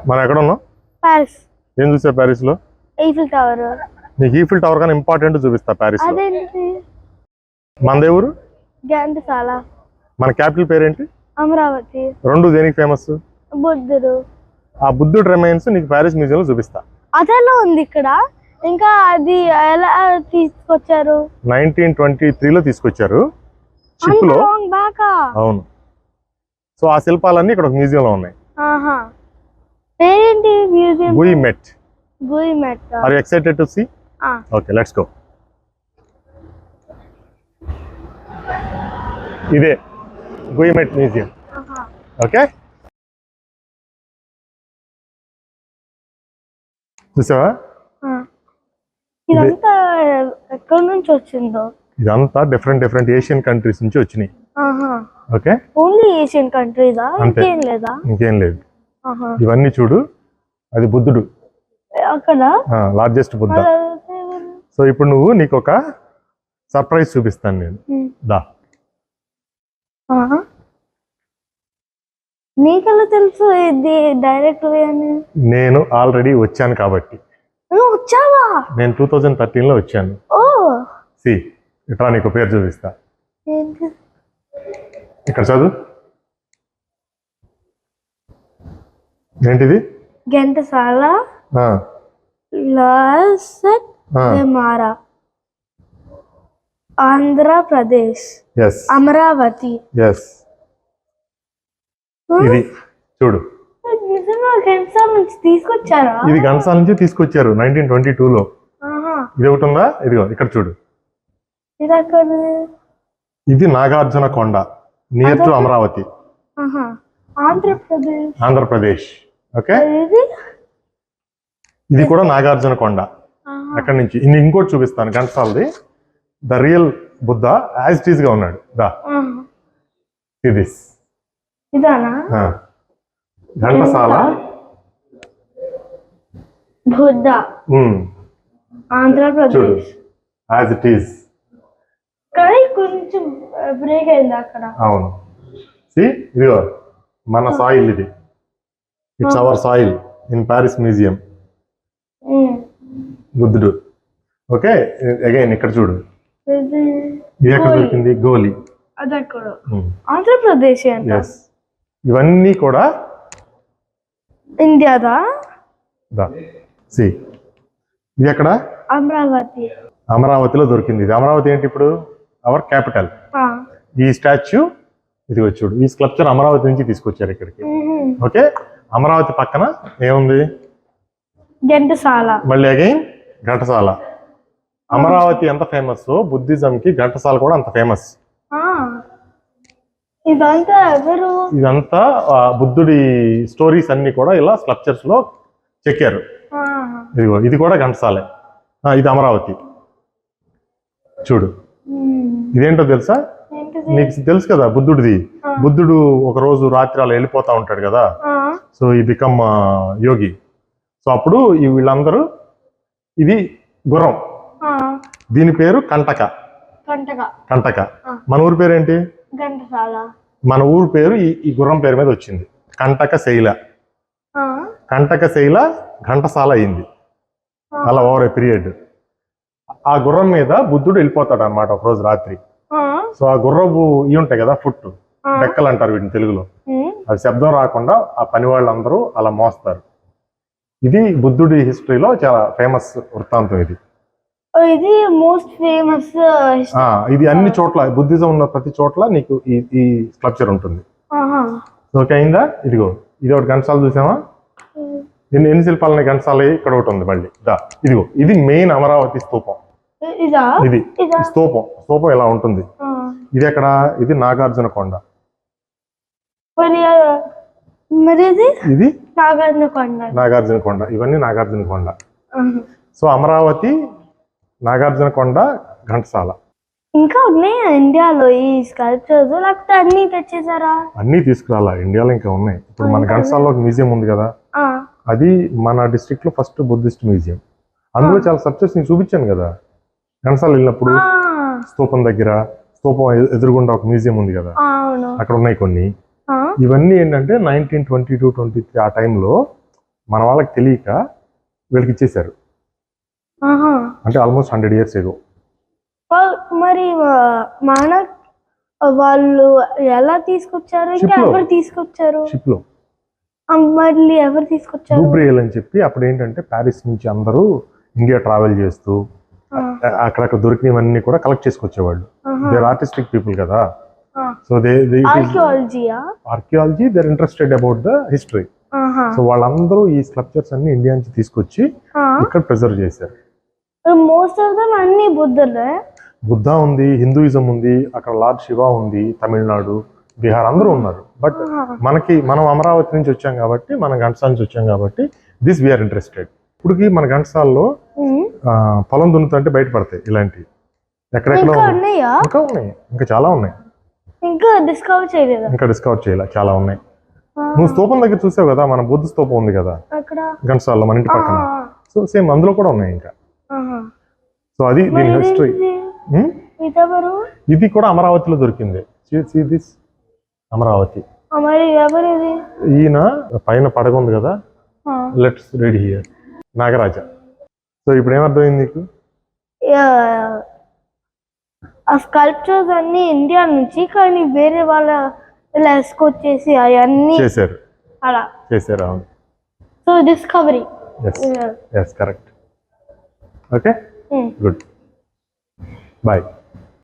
మనం ఎక్కడ ఉన్నాం? ప్యారిస్. ఏం చూసా ప్యారిస్ లో? Eiffel tower. నీకు ఈఫిల్ టవర్ కానీ ఇంపార్టెంట్ చూపిస్తా ప్యారిస్ లో. అదేంటి? మనదే ఊరు? ఘంటసాల. మన క్యాపిటల్ పేరేంటి? అమరావతి. రెండు దేనికి ఫేమస్? బుద్ధుడు. ఆ బుద్ధుడు రిమైన్స్ నీకు ప్యారిస్ మ్యూజియం లో చూపిస్తా. అదెలా ఉంది ఇక్కడ? ఇంకా అది ఎలా తీసుకొచ్చారు? 1923 లో తీసుకొచ్చారు షిప్ లో. అవును. సో ఆ శిల్పాలన్నీ ఇక్కడ ఒక మ్యూజియం లో ఉన్నాయి. పేరేంటి museum? Guimet. Guimet. Are you excited to see? Okay, let's go. ఇదే గుయిమెట్ మ్యూజియం. ఓకే, చూసావా? ఇదంతా ఎక్కడి నుంచి వచ్చిందో? ఇదంతా డిఫరెంట్ ఏషియన్ కంట్రీస్ నుంచి వచ్చినాయి. ఓకే, ఓన్లీ ఏషియన్ కంట్రీదా? ఇంకేం లేదా? ఇంకేం లేదు. ఇవన్నీ చూడు, అది బుద్ధుడు అక్కడ లార్జెస్ట్ బుద్ధ. సో ఇప్పుడు నీకు ఒక సర్ప్రైజ్ చూపిస్తాను నేను. దా. నీకెలా తెలుసు ఇది డైరెక్ట్ వే అని? నేను ఆల్రెడీ వచ్చాను కాబట్టి. వచ్చావా? నేను 2013 లో వచ్చాను. సి ఇట్లా నీకు పేరు చూపిస్తా. ఇక్కడ చదువు. ఏంటిది? ఘంటసాల ఆంధ్రప్రదేశ్. అమరావతి. ఇది చూడు. తీసుకొచ్చారా? ఇది ఘంటసాల నుంచి తీసుకొచ్చారు 1922 లో. ఇది ఒకటి ఉందా? ఇదిగో ఇక్కడ చూడు. ఇది Nagarjuna Konda, near to Amaravati, Andhra Pradesh. Okay, ఇది కూడా నాగార్జున కొండ. అక్కడి నుంచి ఇంకోటి చూపిస్తాను ఘంటసాలది. The real Buddha as it is గా ఉన్నాడు. దా, this Ghantasala Buddha, Andhra Pradesh as it is. కొంచెం బ్రేక్ అయింది అక్కడ. అవును. ఇదిగో మన సాయిల్, ఇది it's our soil in Paris museum. బుద్ధుడు. ఓకే, అగైన్ ఇక్కడ చూడు. ఇది ఎక్కడ దొరికింది? గోలి. ఆంధ్రప్రదేశ్. ఇవన్నీ కూడా ఇండియాదా? ఇది ఎక్కడ? అమరావతి. అమరావతిలో దొరికింది. ఇది అమరావతి ఏంటి ఇప్పుడు? Hour capital. ఈ స్టాచ్యూ ఇది చూడు, ఈ స్కల్ప్చర్ అమరావతి నుంచి తీసుకొచ్చారు ఇక్కడికి. ఓకే, అమరావతి పక్కన ఏముంది? ఘంటసాల. మళ్ళీ అగైన్ ఘంటసాల. అమరావతి ఎంత ఫేమస్, బుద్ధిజం కి ఘంటసాల కూడా అంత ఫేమస్. ఇదంతా బుద్ధుడి స్టోరీస్ అన్ని కూడా ఇలా స్కల్ప్చర్స్ లో చెక్కారు. ఇదిగో ఇది కూడా ఘంటసాలే. ఇది అమరావతి. చూడు, ఇదేంటో తెలుసా? నీకు తెలుసు కదా బుద్ధుడిది. బుద్ధుడు ఒక రోజు రాత్రి అలా వెళ్ళిపోతా ఉంటాడు కదా. సో ఈ బికమ్ యోగి. సో అప్పుడు వీళ్ళందరూ, ఇది గుర్రం, దీని పేరు కంటక. కంటక. మన ఊరి పేరు ఏంటి? ఘంటసాల. మన ఊరు పేరు ఈ గుర్రం పేరు మీద వచ్చింది, కంటక శైల. కంటక శైల ఘంటసాల అయింది అలా ఓవర్ ఏ పీరియడ్. ఆ గుర్రం మీద బుద్ధుడు వెళ్ళిపోతాడు అనమాట ఒక రోజు రాత్రి. సో ఆ గుర్రపు ఇవి ఉంటాయి కదా, ఫుట్ డెక్కలు అంటారు వీటిని తెలుగులో. అది శబ్దం రాకుండా ఆ పని వాళ్ళందరూ అలా మోస్తారు. ఇది బుద్ధుడి హిస్టరీలో చాలా ఫేమస్ వృత్తాంతం. ఇది మోస్ట్ ఫేమస్. ఇది అన్ని చోట్ల బుద్ధిజం ఉన్న ప్రతి చోట్ల నీకు ఈ స్ట్రక్చర్ ఉంటుంది. ఓకే అయిందా? ఇదిగో ఇది ఒకటి ఘంటసాల చూసామా? ఎన్ని శిల్పాలని ఘంటసాల ఇక్కడ ఒకటి ఉంది మళ్ళీ. ఇదిగో ఇది మెయిన్ అమరావతి స్తూపం. ఇది స్తూపం ఇలా ఉంటుంది. ఇది ఎక్కడ? ఇది నాగార్జున కొండ. ఇది నాగార్జున కొండ. ఇవన్నీ నాగార్జున కొండ. సో అమరావతి, నాగార్జున కొండ, ఘంటసాల. ఇంకా ఉన్నాయా ఇండియాలో ఈ స్కల్ప్చర్స్, లేకపోతే అన్ని తెచ్చేసారా? అన్ని తీసుకురాలా, ఇండియాలో ఇంకా ఉన్నాయి. ఇప్పుడు మన ఘంటసాలలో ఒక మ్యూజియం ఉంది కదా, అది మన డిస్ట్రిక్ట్ లో ఫస్ట్ బుద్ధిస్ట్ మ్యూజియం. అందులో చాలా స్కల్ప్చర్స్ నేను చూపించాను కదా ఘంటసాల వెళ్ళినప్పుడు. స్తూపం దగ్గర, స్తూపం ఎదురుగుండా ఒక మ్యూజియం ఉంది కదా, అక్కడ ఉన్నాయి కొన్ని. ఇవన్నీ ఏంటంటే 1922-23 ఆ టైంలో మన వాళ్ళకి తెలియక వీళ్ళకి ఇచ్చేసారు. ఆహా. అంటే ఆల్మోస్ట్ 100 years ఎగో. మరి మన వాళ్ళు ఎలా తీసుకొచ్చారు, ఇంకా Ship లో. ఎవరు తీసుకొచ్చారు? షిప్ లో మళ్ళీ ఎవరు తీసుకొచ్చారు? డూబ్రియల్ అని చెప్పి అప్పుడు ఏంటంటే ప్యారిస్ నుంచి అందరూ ఇండియా ట్రావెల్ చేస్తూ అక్కడ దొరికినవన్నీ కూడా కలెక్ట్ చేసుకొచ్చేవాళ్ళు. దేర్ ఆర్టిస్టిక్ పీపుల్ కదా. So archaeology there interested about the history. So వాళ్ళందరూ ఈ స్కల్ప్చర్స్ అన్ని ఇండియా నుంచి తీసుకొచ్చి ఇక్కడ ప్రిజర్వ్ చేశారు. మోస్ట్ ఆఫ్ దమ్ అన్ని బుద్ధులే. బుద్ధ ఉంది, హిందూయిజం ఉంది, అక్కడ లార్డ్ శివ ఉంది, తమిళనాడు, బీహార్ అందరూ ఉన్నారు. బట్ మనం అమరావతి నుంచి వచ్చాం కాబట్టి, మన ఘంటసాల నుంచి వచ్చాం కాబట్టి దిస్ వీఆర్ ఇంట్రెస్టెడ్. ఇప్పటికి మన ఘంటసాలలో పొలం దున్నుతుంటే బయటపడతాయి ఇలాంటివి. ఎక్కడెక్కడ ఇంకా ఉన్నాయి, ఇంకా చాలా ఉన్నాయి. ఇంకా డిస్కవర్ చేయాలి, చాలా ఉన్నాయి. నువ్వు స్తూపం దగ్గర చూసావు కదా, మన బుద్ధ స్తూపం ఉంది కదా ఘంటసాలలో మన ఇంటి పక్కన. సో సేమ్ అందులో కూడా ఉన్నాయి ఇంకా. సో అది దీని హిస్టరీ. ఇది కూడా అమరావతిలో దొరికింది. అమరావతి. ఈయన పైన పడగ ఉంది కదా, let's ready here, Nagaraja. So ఇప్పుడు ఏమర్థమైంది నీకు? ఆ స్కల్ప్చర్స్ అన్ని ఇండియా నుంచి, కానీ వేరే వాళ్ళ ఇలా ఎస్కోట్ చేసి అవన్నీ చేశారు. అలా చేశారు, అవును. So discovery. Yes correct. Okay, good, bye.